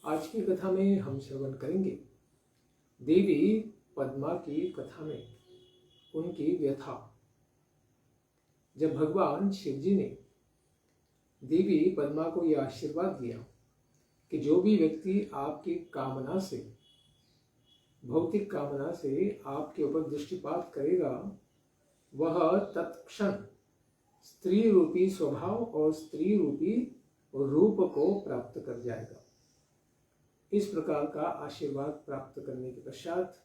आज की कथा में हम श्रवण करेंगे देवी पद्मा की कथा में उनकी व्यथा। जब भगवान शिव जी ने देवी पद्मा को यह आशीर्वाद दिया कि जो भी व्यक्ति आपकी कामना से, भौतिक कामना से आपके ऊपर दृष्टिपात करेगा, वह तत्क्षण स्त्री रूपी स्वभाव और स्त्री रूपी रूप को प्राप्त कर जाएगा। इस प्रकार का आशीर्वाद प्राप्त करने के पश्चात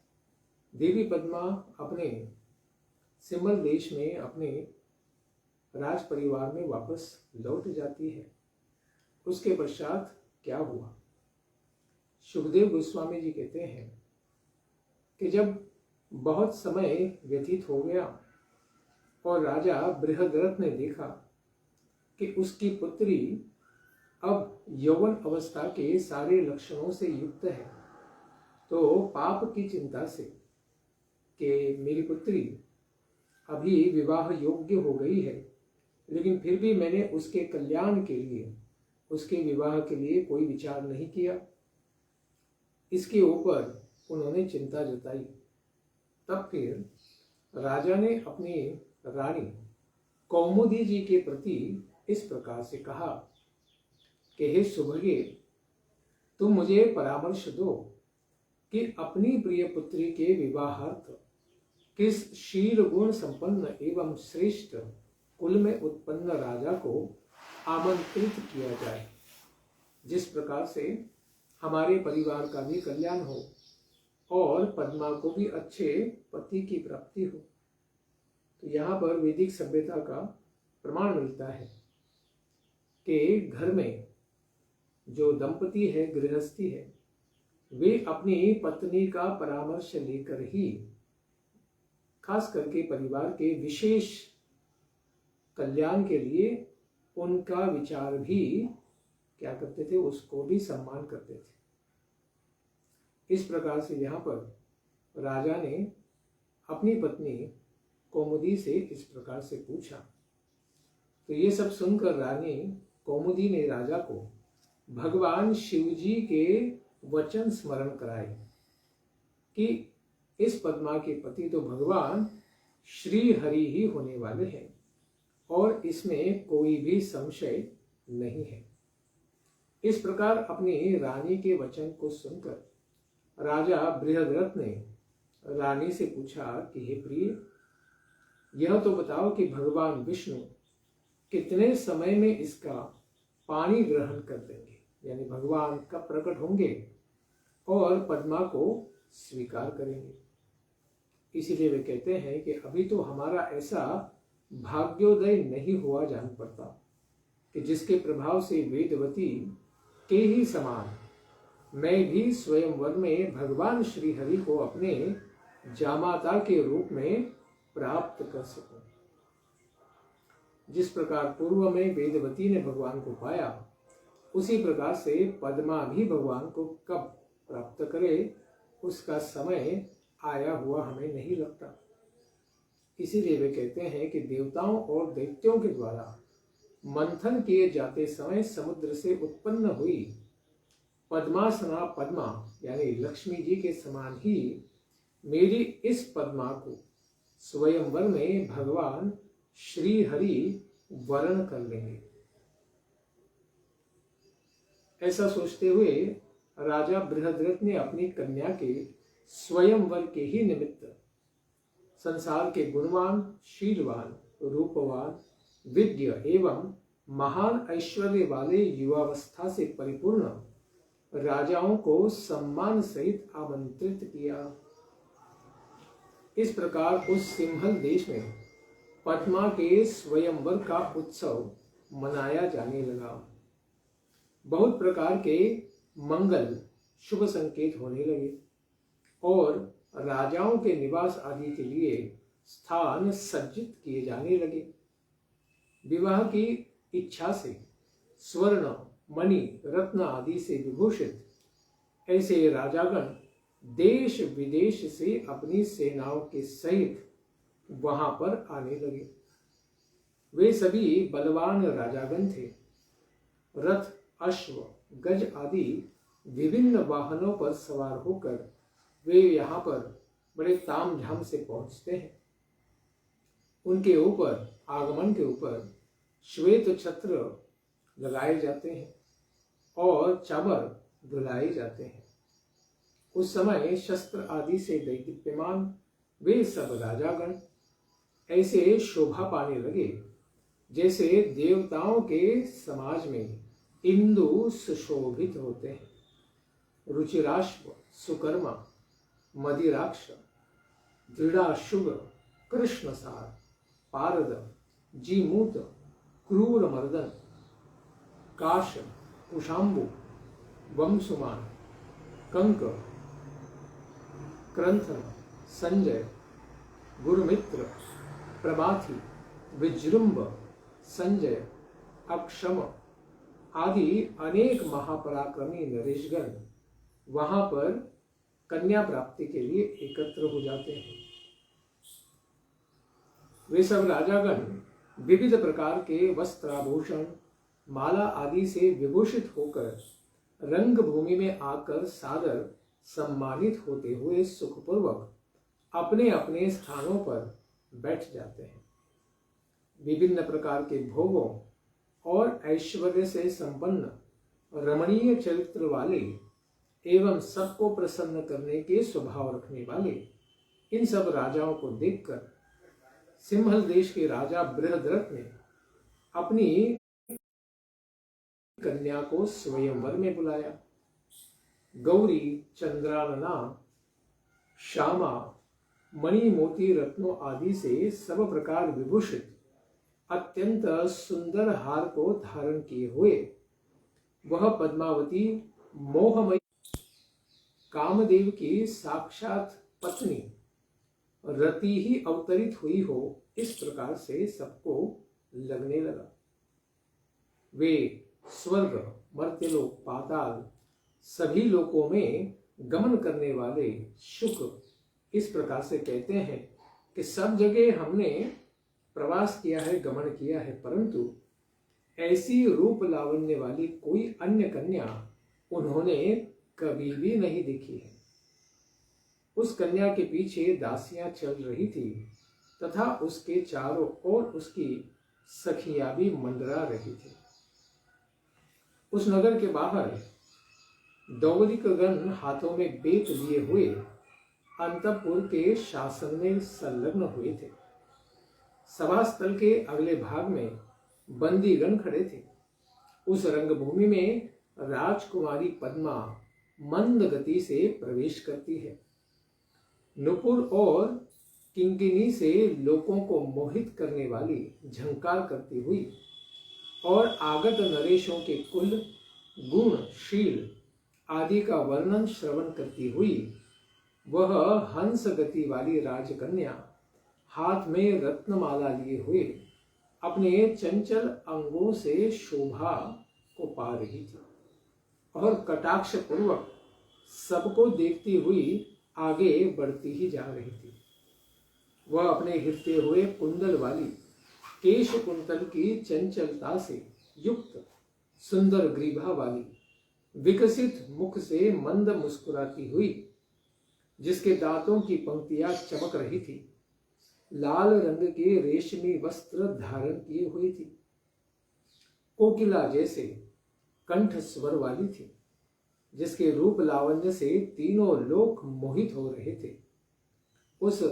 देवी पद्मा अपने सिमल देश में अपने राज परिवार में वापस लौट जाती है। उसके पश्चात क्या हुआ? सुखदेव गोस्वामी जी कहते हैं कि जब बहुत समय व्यतीत हो गया और राजा बृहद्रथ ने देखा कि उसकी पुत्री अब यौवन अवस्था के सारे लक्षणों से युक्त है, तो पाप की चिंता से कि मेरी पुत्री अभी विवाह योग्य हो गई है, लेकिन फिर भी मैंने उसके कल्याण के लिए, उसके विवाह के लिए कोई विचार नहीं किया, इसके ऊपर उन्होंने चिंता जताई। तब फिर राजा ने अपनी रानी कौमुदी जी के प्रति इस प्रकार से कहा कि हे सुभगे, तुम मुझे परामर्श दो कि अपनी प्रिय पुत्री के विवाहार्थ किस शील गुण संपन्न एवं श्रेष्ठ कुल में उत्पन्न राजा को आमंत्रित किया जाए, जिस प्रकार से हमारे परिवार का भी कल्याण हो और पद्मा को भी अच्छे पति की प्राप्ति हो। तो यहाँ पर वैदिक सभ्यता का प्रमाण मिलता है कि घर में जो दंपति है, गृहस्थी है, वे अपनी पत्नी का परामर्श लेकर ही खास करके परिवार के विशेष कल्याण के लिए उनका विचार भी क्या करते थे, उसको भी सम्मान करते थे। इस प्रकार से यहाँ पर राजा ने अपनी पत्नी कौमुदी से इस प्रकार से पूछा। तो ये सब सुनकर रानी कौमुदी ने राजा को भगवान शिव जी के वचन स्मरण कराए कि इस पद्मा के पति तो भगवान श्री हरि ही होने वाले हैं और इसमें कोई भी संशय नहीं है। इस प्रकार अपनी रानी के वचन को सुनकर राजा बृहद्रथ ने रानी से पूछा कि हे प्रिय, यह तो बताओ कि भगवान विष्णु कितने समय में इसका पानी ग्रहण कर देंगे, यानी भगवान कब प्रकट होंगे और पद्मा को स्वीकार करेंगे। इसीलिए वे कहते हैं कि अभी तो हमारा ऐसा भाग्योदय नहीं हुआ जान पड़ता कि जिसके प्रभाव से वेदवती के ही समान मैं भी स्वयंवर में भगवान श्री हरि को अपने जामाता के रूप में प्राप्त कर सकूं। जिस प्रकार पूर्व में वेदवती ने भगवान को पाया, उसी प्रकार से पद्मा भी भगवान को कब प्राप्त करे, उसका समय आया हुआ हमें नहीं लगता। इसीलिए वे कहते हैं कि देवताओं और दैत्यों के द्वारा मंथन किए जाते समय समुद्र से उत्पन्न हुई पद्मासना पद्मा यानी लक्ष्मी जी के समान ही मेरी इस पद्मा को स्वयंवर में भगवान श्री हरि वरण कर लेंगे। ऐसा सोचते हुए राजा बृहद्रथ ने अपनी कन्या के स्वयंवर के ही निमित्त संसार के गुणवान, शीलवान, रूपवान, विज्ञ एवं महान ऐश्वर्य वाले युवावस्था से परिपूर्ण राजाओं को सम्मान सहित आमंत्रित किया। इस प्रकार उस सिंहल देश में पद्मा के स्वयंवर का उत्सव मनाया जाने लगा। बहुत प्रकार के मंगल शुभ संकेत होने लगे और राजाओं के निवास आदि के लिए स्थान सज्जित किए जाने लगे। विवाह की इच्छा से स्वर्ण, मणि, रत्न आदि से विभूषित ऐसे राजागण देश विदेश से अपनी सेनाओं के सहित वहां पर आने लगे। वे सभी बलवान राजागण थे। रथ, अश्व, गज आदि विभिन्न वाहनों पर सवार होकर वे यहाँ पर बड़े तामझाम से पहुंचते हैं। उनके ऊपर, आगमन के ऊपर श्वेत छत्र लगाए जाते हैं और चाबर धुलाए जाते हैं। उस समय शस्त्र आदि से दैदीप्यमान वे सब राजागण ऐसे शोभा पाने लगे जैसे देवताओं के समाज में इंदु सुशोभित होते हैं। रुचिराश्व, सुकर्मा, मदिराक्ष, दृढ़ाशुग, कृष्णसार, पारद, जीमूत, क्रूर मर्दन, काश, कुशाम्बु, वंशुमान, कंक, क्रंथन, संजय, गुरुमित्र, प्रमाथि, विजृंभ, संजय, अक्षम आदि अनेक महापराक्रमी नरेशगण वहां पर कन्या प्राप्ति के लिए एकत्र हो जाते हैं। वे सब राजागण विविध प्रकार के वस्त्राभूषण, माला आदि से विभूषित होकर रंग भूमि में आकर सादर सम्मानित होते हुए सुखपूर्वक अपने अपने स्थानों पर बैठ जाते हैं। विभिन्न प्रकार के भोगों और ऐश्वर्य से संपन्न रमणीय चरित्र वाले एवं सबको प्रसन्न करने के स्वभाव रखने वाले इन सब राजाओं को देखकर सिंहल देश के राजा बृहद्रथ ने अपनी कन्या को स्वयंवर में बुलाया। गौरी, चंद्रानना, श्यामा, मणि, मोती, रत्नों आदि से सब प्रकार विभूषित अत्यंत सुंदर हार को धारण किए हुए वह पद्मावती मोहमयी कामदेव की साक्षात पत्नी रति ही अवतरित हुई हो, इस प्रकार से सबको लगने लगा। वे स्वर्ग, मर्त्यलोक, पाताल सभी लोकों में गमन करने वाले शुक इस प्रकार से कहते हैं कि सब जगह हमने प्रवास किया है, गमन किया है, परंतु ऐसी रूप लावण्य वाली कोई अन्य कन्या उन्होंने कभी भी नहीं देखी है। उस कन्या के पीछे दासियां चल रही थी तथा उसके चारों ओर उसकी सखियां भी मंडरा रही थी। उस नगर के बाहर दौरिकगण हाथों में बेत लिए हुए अंतपुर के शासन में संलग्न हुए थे। सभा स्थल के अगले भाग में बंदीगण खड़े थे। उस रंगभूमि में राजकुमारी पद्मा मंद गति से प्रवेश करती है। नुपुर और किंकिनी से लोगों को मोहित करने वाली झंकार करती हुई और आगत नरेशों के कुल, गुण, शील आदि का वर्णन श्रवण करती हुई वह हंस गति वाली राजकन्या हाथ में रत्नमाला लिए हुए अपने चंचल अंगों से शोभा को पा रही थी और कटाक्ष पूर्वक सबको देखती हुई आगे बढ़ती ही जा रही थी। वह अपने हिलते हुए कुंडल वाली केश कुंतल की चंचलता से युक्त सुंदर ग्रीवा वाली विकसित मुख से मंद मुस्कुराती हुई, जिसके दांतों की पंक्तियां चमक रही थी, लाल रंग के रेशमी वस्त्र धारण किए हुई थी, कोकिला जैसे कंठ स्वर वाली थी, जिसके रूप लावण्य से तीनों लोक मोहित हो रहे थे। उस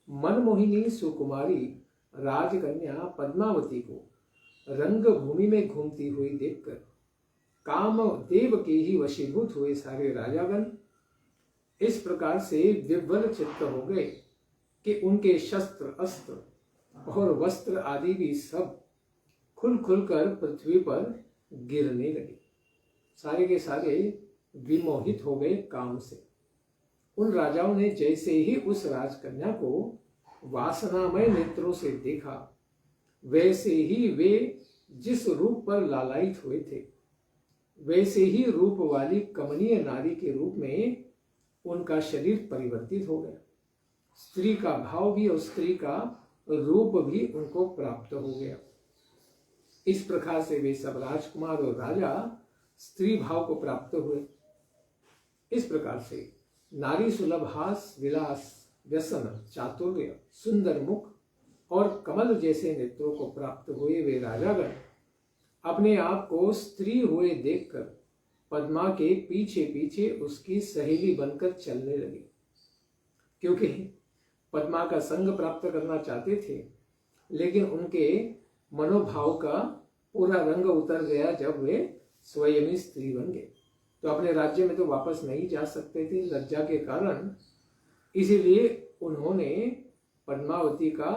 मनमोहिनी सुकुमारी राजकन्या पद्मावती को रंग भूमि में घूमती हुई देखकर कामदेव के ही वशीभूत हुए सारे राजागण इस प्रकार से विह्वल चित्त हो गए कि उनके शस्त्र, अस्त्र और वस्त्र आदि भी सब खुल खुलकर पृथ्वी पर गिरने लगे। सारे के सारे विमोहित हो गए काम से। उन राजाओं ने जैसे ही उस राजकन्या को वासनामय नेत्रों से देखा, वैसे ही वे जिस रूप पर लालायित हुए थे, वैसे ही रूप वाली कमनीय नारी के रूप में उनका शरीर परिवर्तित हो गया। स्त्री का भाव भी और स्त्री का रूप भी उनको प्राप्त हो गया। इस प्रकार से वे सब राजकुमार और राजा स्त्री भाव को प्राप्त हुए इस प्रकार से नारी सुलभ हास विलास व्यसन चातुर्य सुंदर मुख और कमल जैसे नेत्रों को प्राप्त हुए वे राजागण अपने आप को स्त्री हुए देखकर पद्मा के पीछे पीछे उसकी सहेली बनकर चलने लगे, क्योंकि पद्मा का संग प्राप्त करना चाहते थे। लेकिन उनके मनोभाव का पूरा रंग उतर गया जब वे स्वयं ही स्त्री बन गए। तो अपने राज्य में तो वापस नहीं जा सकते थे लज्जा के कारण, इसीलिए उन्होंने पद्मावती का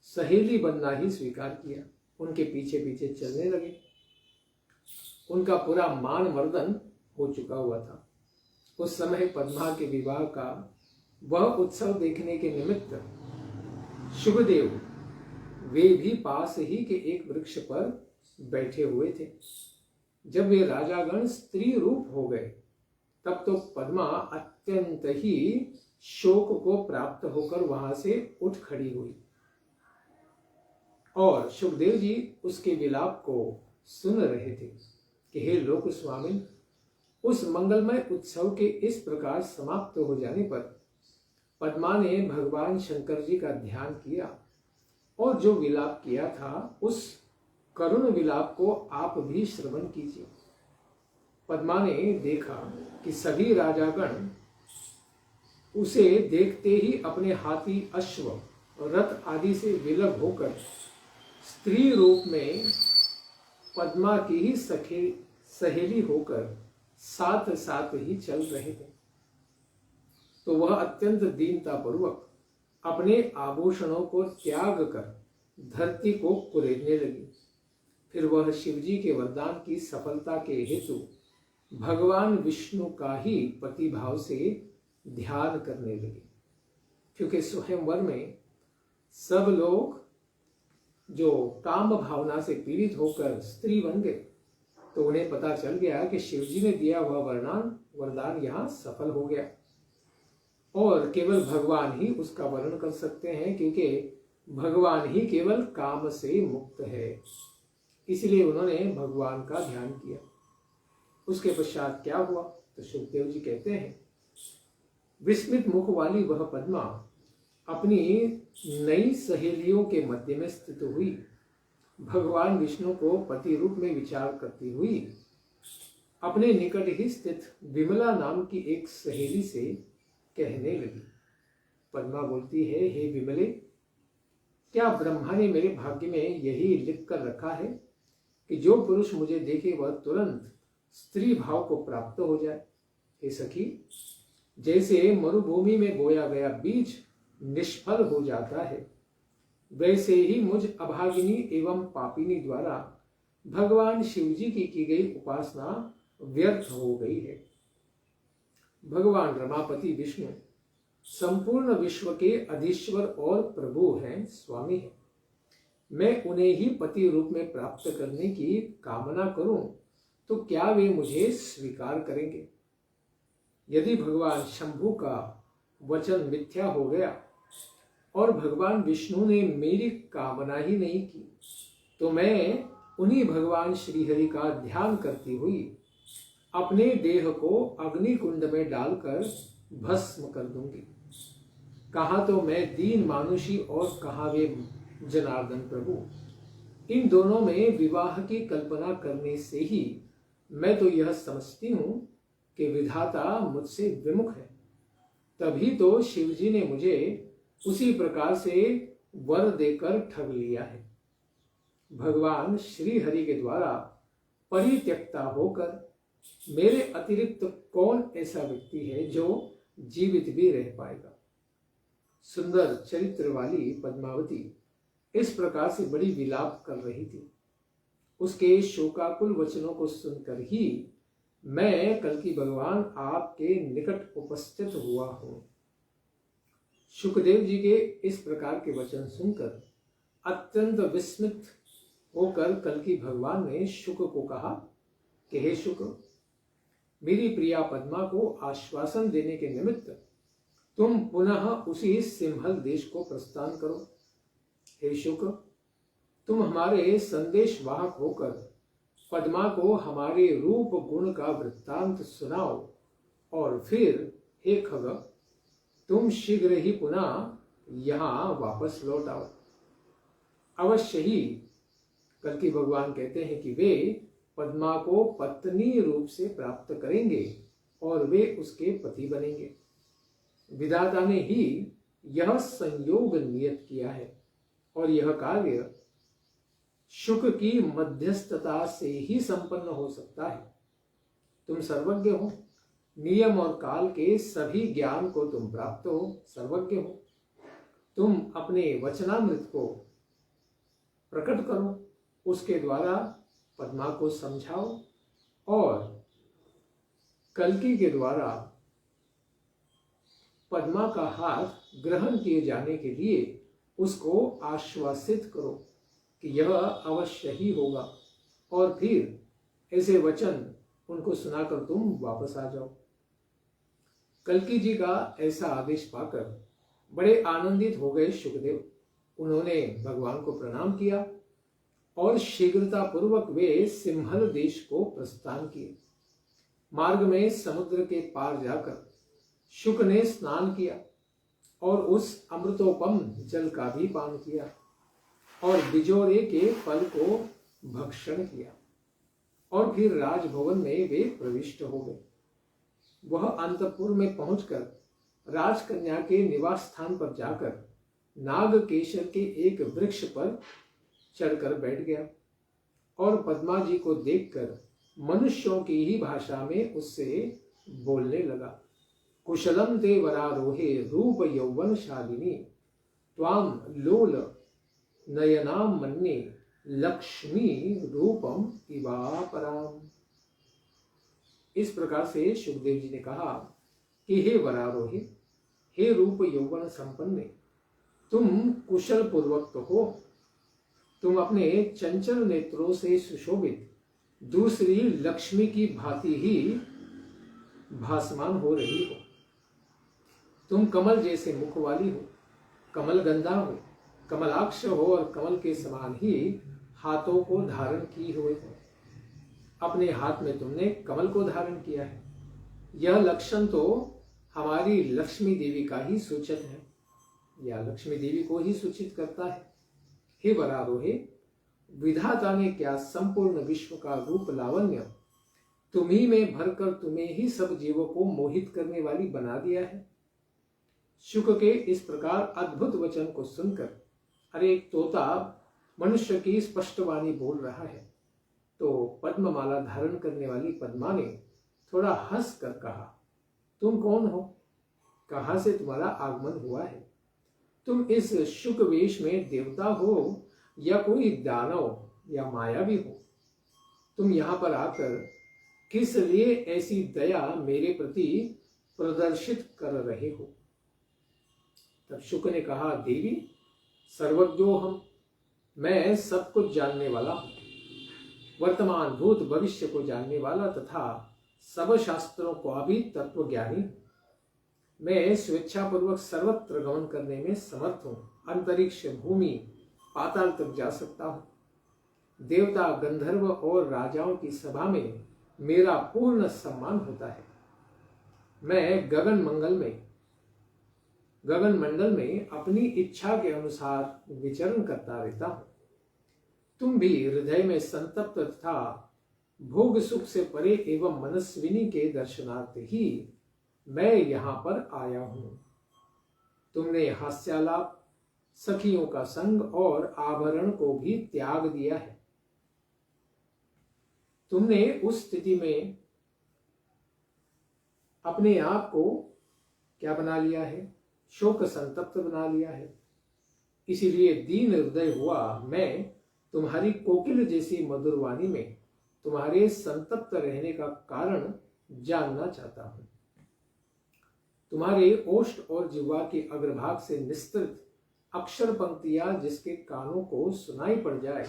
सहेली बनना ही स्वीकार किया, उनके पीछे पीछे चलने लगे। उनका पूरा मान मर्दन हो चुका हुआ था। उस समय पद्मा के विवाह का वह उत्सव देखने के निमित्त शुभदेव वे भी पास ही के एक वृक्ष पर बैठे हुए थे। जब वे राजागण स्त्री रूप हो गए तब तो पद्मा अत्यंत ही शोक को प्राप्त होकर वहां से उठ खड़ी हुई और सुखदेव जी उसके विलाप को सुन रहे थे कि हे लोक स्वामी, उस मंगलमय उत्सव के इस प्रकार समाप्त हो जाने पर पद्मा ने भगवान शंकर जी का ध्यान किया और जो विलाप किया था उस करुण विलाप को आप भी श्रवण कीजिए। पद्मा ने देखा कि सभी राजागण उसे देखते ही अपने हाथी अश्व रथ आदि से विलग होकर स्त्री रूप में पद्मा की ही सहेली होकर साथ साथ ही चल रहे थे। तो वह अत्यंत दीनता पूर्वक अपने आभूषणों को त्याग कर धरती को कुरेदने लगी। फिर वह शिवजी के वरदान की सफलता के हेतु भगवान विष्णु का ही पति भाव से ध्यान करने लगे, क्योंकि स्वयंवर में सब लोग जो काम भावना से पीड़ित होकर स्त्री बन गए, तो उन्हें पता चल गया कि शिवजी ने दिया हुआ वरदान यहाँ सफल हो गया और केवल भगवान ही उसका वर्णन कर सकते हैं, क्योंकि भगवान ही केवल काम से मुक्त है। इसलिए उन्होंने भगवान का ध्यान किया। उसके पश्चात क्या हुआ, तो सुखदेव जी कहते हैं, विस्मित मुख वाली वह पद्मा अपनी नई सहेलियों के मध्य में स्थित हुई भगवान विष्णु को पति रूप में विचार करती हुई अपने निकट ही स्थित विमला नाम की एक सहेली से कहने लगी। पद्मा बोलती है, हे विमले, क्या ब्रह्मा ने मेरे भाग्य में यही लिख कर रखा है कि जो पुरुष मुझे देखे वह तुरंत स्त्री भाव को प्राप्त हो जाए? हे सखी, जैसे मरुभूमि में बोया गया बीज निष्फल हो जाता है, वैसे ही मुझ अभागिनी एवं पापिनी द्वारा भगवान शिवजी की गई उपासना व्यर्थ हो गई है। भगवान रमापति विष्णु संपूर्ण विश्व के अधीश्वर और प्रभु हैं, स्वामी हैं। मैं उन्हें ही पति रूप में प्राप्त करने की कामना करूं तो क्या वे मुझे स्वीकार करेंगे? यदि भगवान शंभु का वचन मिथ्या हो गया और भगवान विष्णु ने मेरी कामना ही नहीं की, तो मैं उन्हीं भगवान श्रीहरि का ध्यान करती हुई अपने देह को अग्नि कुंड में डालकर भस्म कर दूंगी। कहा तो मैं दीन मानुषी और कहा वे जनार्दन प्रभु। इन दोनों में विवाह की कल्पना करने से ही मैं तो यह समझती हूं कि विधाता मुझसे विमुख है। तभी तो शिवजी ने मुझे उसी प्रकार से वर देकर ठग लिया है। भगवान श्री हरि के द्वारा परित्यक्ता होकर मेरे अतिरिक्त कौन ऐसा व्यक्ति है जो जीवित भी रह पाएगा? सुंदर चरित्र वाली पद्मावती इस प्रकार से बड़ी विलाप कर रही थी। उसके शोकाकुल वचनों को सुनकर ही मैं कल्कि भगवान आपके निकट उपस्थित हुआ हूं। शुकदेव जी के इस प्रकार के वचन सुनकर अत्यंत विस्मित होकर कल्कि भगवान ने शुक को कहा कि हे शुक, मेरी प्रिया पद्मा को आश्वासन देने के निमित्त तुम पुनः उसी सिंहल देश को प्रस्थान करो। हे शुक, तुम हमारे संदेश वाहक होकर पद्मा को हमारे रूप गुण का वृत्तांत सुनाओ और फिर हे खग, तुम शीघ्र ही पुनः यहां वापस लौट आओ। अवश्य ही कल्कि भगवान कहते हैं कि वे पद्मा को पत्नी रूप से प्राप्त करेंगे और वे उसके पति बनेंगे। विधाता ने ही यह संयोग नियत किया है और यह कार्य शुक की मध्यस्थता से ही संपन्न हो सकता है। तुम सर्वज्ञ हो, नियम और काल के सभी ज्ञान को तुम प्राप्त हो, सर्वज्ञ हो। तुम अपने वचनामृत को प्रकट करो, उसके द्वारा पद्मा को समझाओ और कल्कि के द्वारा पद्मा का हाथ ग्रहण किए जाने के लिए उसको आश्वासित करो कि यह अवश्य ही होगा, और फिर ऐसे वचन उनको सुनाकर तुम वापस आ जाओ। कल्कि जी का ऐसा आदेश पाकर बड़े आनंदित हो गए शुकदेव। उन्होंने भगवान को प्रणाम किया और शीघ्रता पूर्वक वे सिंहल देश को प्रस्थान किए। मार्ग में समुद्र के पार जाकर शुक ने स्नान किया और उस अमृतोपम जल का भी पान किया और बिजोरे के फल को भक्षण किया और फिर राजभवन में वे प्रविष्ट हो गए। वह अंतपुर में पहुंचकर राजकन्या के निवास स्थान पर जाकर नागकेशर के एक वृक्ष पर चढ़कर बैठ गया और पद्मा जी को देखकर मनुष्यों की ही भाषा में उससे बोलने लगा। कुशलम ते वरारोहे रूप यौवन शालिनी त्वाम लोल नयनाम मन्ये लक्ष्मी रूपम इवापराम। इस प्रकार से सुखदेव जी ने कहा कि हे वरारोहे, हे रूप यौवन संपन्ने, तुम कुशल पूर्वक तो हो, तुम अपने चंचल नेत्रों से सुशोभित दूसरी लक्ष्मी की भांति ही भासमान हो रही हो। तुम कमल जैसे मुख वाली हो, कमल गंधा हो, कमलाक्ष हो और कमल के समान ही हाथों को धारण किए हुए हो। अपने हाथ में तुमने कमल को धारण किया है। यह लक्षण तो हमारी लक्ष्मी देवी का ही सूचक है, या लक्ष्मी देवी को ही सूचित करता है। हे वरारोहे, विधाता ने क्या संपूर्ण विश्व का रूप लावण्य तुम्ही में भरकर तुम्हें ही सब जीवों को मोहित करने वाली बना दिया है। शुक के इस प्रकार अद्भुत वचन को सुनकर अरे एक तोता मनुष्य की स्पष्ट वाणी बोल रहा है, तो पद्ममाला धारण करने वाली पद्मा ने थोड़ा हंस कर कहा, तुम कौन हो? कहां से तुम्हारा आगमन हुआ है? तुम इस शुक वेश में देवता हो या कोई दानव या मायावी हो? तुम यहां पर आकर किस लिए ऐसी दया मेरे प्रति प्रदर्शित कर रहे हो? तब शुक ने कहा, देवी सर्वज्ञो हम, मैं सब कुछ जानने वाला हूं, वर्तमान भूत भविष्य को जानने वाला तथा सब शास्त्रों का भी तत्व ज्ञानी। मैं स्वेच्छापूर्वक सर्वत्र गमन करने में समर्थ हूं, अंतरिक्ष भूमि पाताल तक जा सकता हूं। देवता गंधर्व और राजाओं की सभा में मेरा पूर्ण सम्मान होता है। मैं गगन मंडल में अपनी इच्छा के अनुसार विचरण करता रहता हूं। तुम भी हृदय में संतप्त तथा भोग सुख से परे एवं मनस्विनी के दर्शनार्थ ही मैं यहां पर आया हूं। तुमने हास्यालाप, सखियों का संग और आभरण को भी त्याग दिया है। तुमने उस स्थिति में अपने आप को क्या बना लिया है? शोक संतप्त बना लिया है। इसीलिए दीन हृदय हुआ मैं तुम्हारी कोकिल जैसी मधुर वाणी में तुम्हारे संतप्त रहने का कारण जानना चाहता हूं। तुम्हारे ओष्ठ और जिह्वा के अग्रभाग से निस्तृत अक्षर पंक्तियां जिसके कानों को सुनाई पड़ जाए,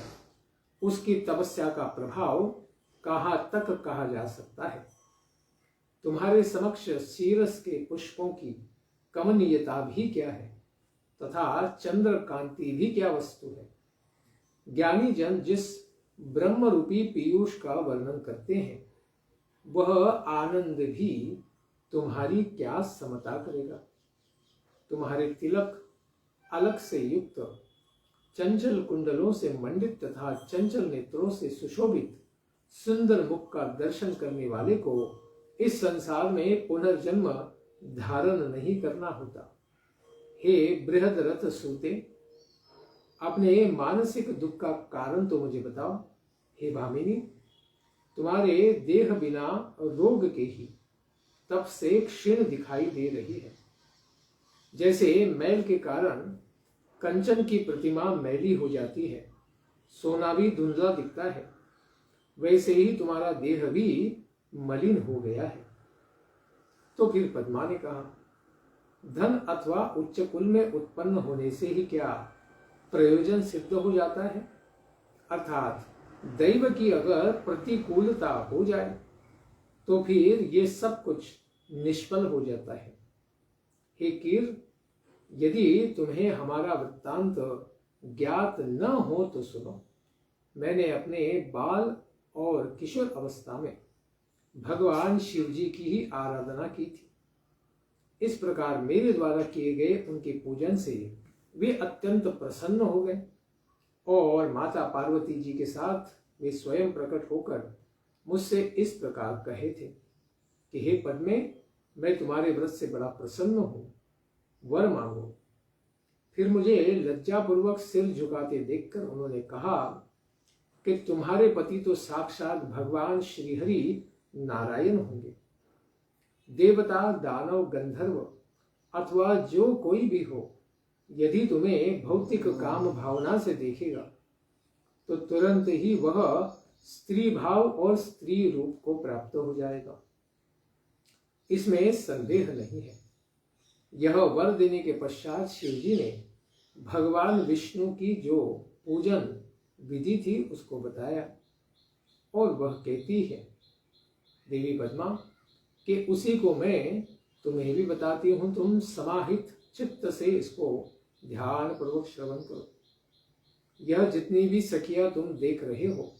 उसकी तपस्या का प्रभाव कहां तक कहा जा सकता है। तुम्हारे समक्ष सीरस के पुष्पों की कमनीयता भी क्या है तथा चंद्र कांति भी क्या वस्तु है। ज्ञानी जन जिस ब्रह्म रूपी पीयूष का वर्णन करते हैं, वह आनंद भी तुम्हारी क्या समता करेगा। तुम्हारे तिलक अलग से युक्त, चंचल कुंडलों से मंडित तथा चंचल नेत्रों से सुशोभित सुंदर मुख का दर्शन करने वाले को इस संसार में पुनर्जन्म धारण नहीं करना होता। हे बृहद रथ सूते, अपने मानसिक दुख का कारण तो मुझे बताओ। हे भामिनी, तुम्हारे देह बिना रोग के ही तप से क्षीण दिखाई दे रही है। जैसे मैल के कारण कंचन की प्रतिमा मैली हो जाती है, सोना भी धुंधला दिखता है, वैसे ही तुम्हारा देह भी मलिन हो गया है। तो फिर पद्मा ने कहा, धन अथवा उच्च कुल में उत्पन्न होने से ही क्या प्रयोजन सिद्ध हो जाता है? अर्थात दैव की अगर प्रतिकूलता हो जाए तो फिर ये सब कुछ निष्फल हो जाता है। हे कीर, यदि तुम्हें हमारा वृत्तांत ज्ञात न हो तो सुनो। मैंने अपने बाल और किशोर अवस्था में भगवान शिव जी की ही आराधना की थी। इस प्रकार मेरे द्वारा किए गए उनके पूजन से वे अत्यंत प्रसन्न हो गए और माता पार्वती जी के साथ वे स्वयं प्रकट होकर मुझसे इस प्रकार कहे थे कि हे पद्मे, मैं तुम्हारे व्रत से बड़ा प्रसन्न हूं, वर मांगो। फिर मुझे लज्जापूर्वक सिर झुकाते देखकर उन्होंने कहा कि तुम्हारे पति तो साक्षात भगवान श्रीहरि नारायण होंगे। देवता, दानव, गंधर्व अथवा जो कोई भी हो, यदि तुम्हें भौतिक काम भावना से देखेगा तो तुरंत ही वह स्त्री भाव और स्त्री रूप को प्राप्त हो जाएगा, इसमें संदेह नहीं है। यह वर देने के पश्चात शिव जी ने भगवान विष्णु की जो पूजन विधि थी उसको बताया और वह कहती है, देवी पद्मा, कि उसी को मैं तुम्हें भी बताती हूं। तुम समाहित चित्त से इसको ध्यान पूर्वक श्रवण करो। यह जितनी भी सखियां तुम देख रहे हो,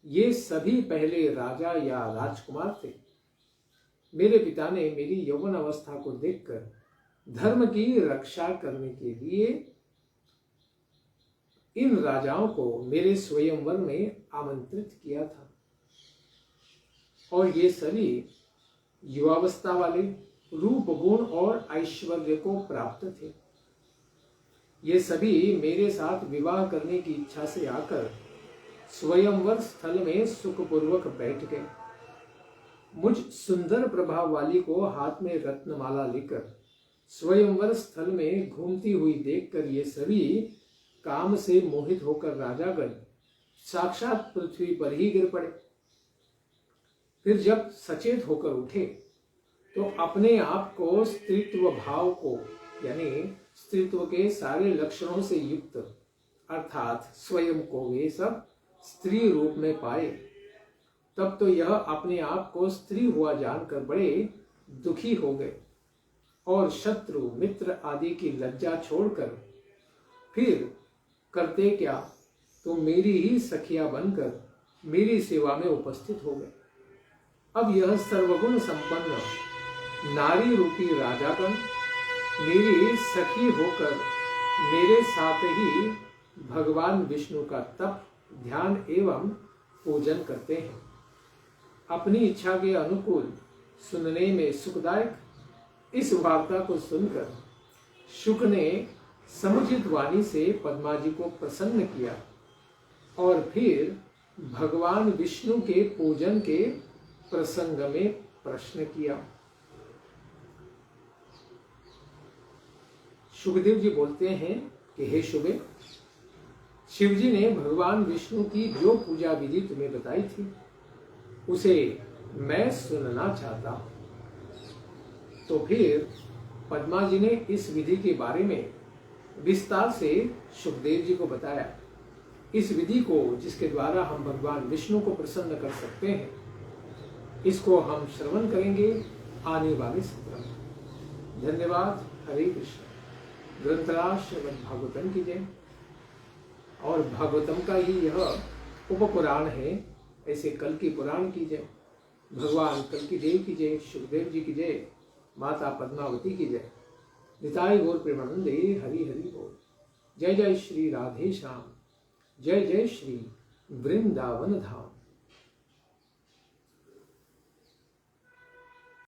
ये सभी पहले राजा या राजकुमार थे। मेरे पिता ने मेरी यौवन अवस्था को देखकर धर्म की रक्षा करने के लिए इन राजाओं को मेरे स्वयंवर में आमंत्रित किया था और ये सभी युवावस्था वाले, रूप, गुण और ऐश्वर्य को प्राप्त थे। ये सभी मेरे साथ विवाह करने की इच्छा से आकर स्वयंवर स्थल में सुखपूर्वक बैठ गए। मुझ सुंदर प्रभाव वाली को हाथ में रत्नमाला लेकर स्वयंवर स्थल में घूमती हुई देखकर ये सभी काम से मोहित होकर राजागण साक्षात पृथ्वी पर ही गिर पड़े। फिर जब सचेत होकर उठे तो अपने आप को स्त्रीत्व भाव को, यानी स्त्रीत्व के सारे लक्षणों से युक्त, अर्थात स्वयं को वे सब स्त्री रूप में पाए। तब तो यह अपने आप को स्त्री हुआ जानकर बड़े दुखी हो गए और शत्रु, मित्र आदि की लज्जा छोड़कर फिर करते क्या, तो मेरी ही सखिया बनकर मेरी सेवा में उपस्थित हो गए। अब यह सर्वगुण संपन्न नारी रूपी राजागण मेरी सखी होकर मेरे साथ ही भगवान विष्णु का तप, ध्यान एवं पूजन करते हैं। अपनी इच्छा के अनुकूल सुनने में सुखदायक इस वार्ता को सुनकर शुक ने समुचित वाणी से पद्मा जी को प्रसन्न किया और फिर भगवान विष्णु के पूजन के प्रसंग में प्रश्न किया। शुकदेव जी बोलते हैं कि हे शुभे, शिव जी ने भगवान विष्णु की जो पूजा विधि तुम्हें बताई थी उसे मैं सुनना चाहता हूं। तो फिर पद्मा जी ने इस विधि के बारे में विस्तार से शुकदेव जी को बताया। इस विधि को जिसके द्वारा हम भगवान विष्णु को प्रसन्न कर सकते हैं, इसको हम श्रवण करेंगे आने वाले सत्र में। धन्यवाद। हरे कृष्ण। ग्रंथराज श्रीमद् भागवतम की जय। और भागवतम का ही यह उपपुराण है, ऐसे कल की पुराण की जय। भगवान कल की देव की जय, सुखदेव जी की जय, माता पद्मावती की जय। निताई गौर प्रेमानंदे, हरि हरि बोल। जय जय श्री राधे श्याम, जय जय श्री वृंदावन धाम।